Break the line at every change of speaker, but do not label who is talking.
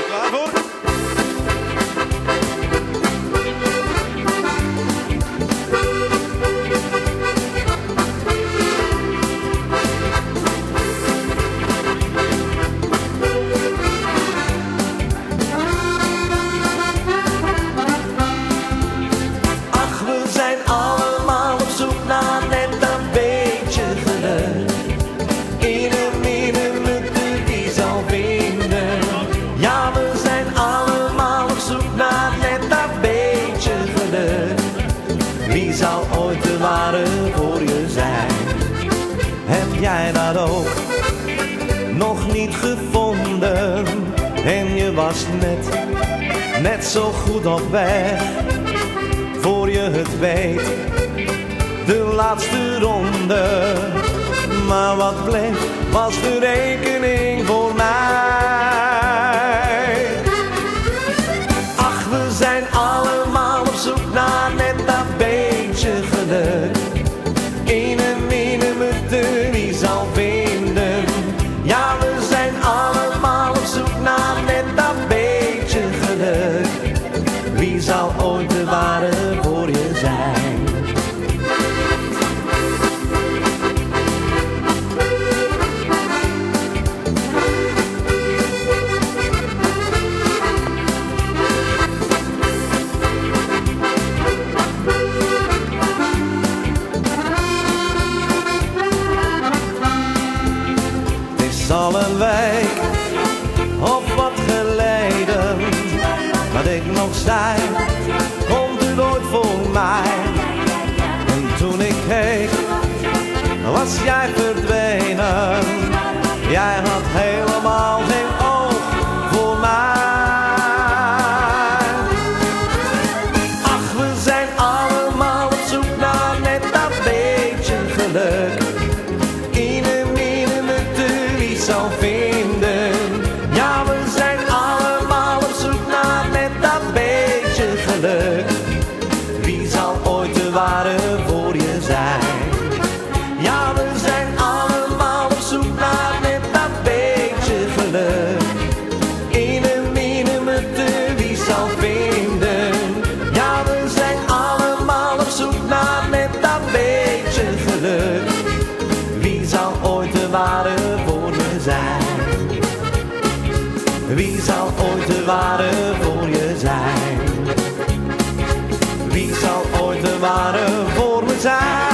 Klaar voor?
Ach, we zijn allemaal op zoek naar net een beetje geluk. In een middenmutte die zal vinden. Ja, we zijn allemaal op zoek naar net dat beetje geluk. Wie zal ooit de ware voor je zijn? Heb jij dat ook nog niet gevonden? En je was net zo goed op weg. Voor je het weet, de laatste ronde. Maar wat bleef, was de rekening voor mij. Ach, we zijn allemaal op zoek naar net dat beetje geluk. In een middenmutte wie zal vinden. Ja, we zijn allemaal op zoek naar net dat beetje geluk. Wie zal ooit de ware voor je zijn? Het is al een week of wat geleden dat ik nog zei, komt u nooit voor mij. En toen ik keek, was jij verdwenen. Jij had helemaal geen oog voor mij. Ach, we zijn allemaal op zoek naar net dat beetje geluk. In een middenmutte wie zal vinden. Ja, we zijn allemaal op zoek naar net dat beetje geluk. Wie zal ooit de ware voor je zijn? Ja, we zijn allemaal op zoek naar net dat beetje geluk. In een middenmutte wie zal vinden. Ja, we zijn allemaal op zoek naar net dat beetje geluk. Wie zal ooit de ware voor je zijn? Wie zal ooit de ware voor je zijn? Wie zal ooit de ware voor me zijn?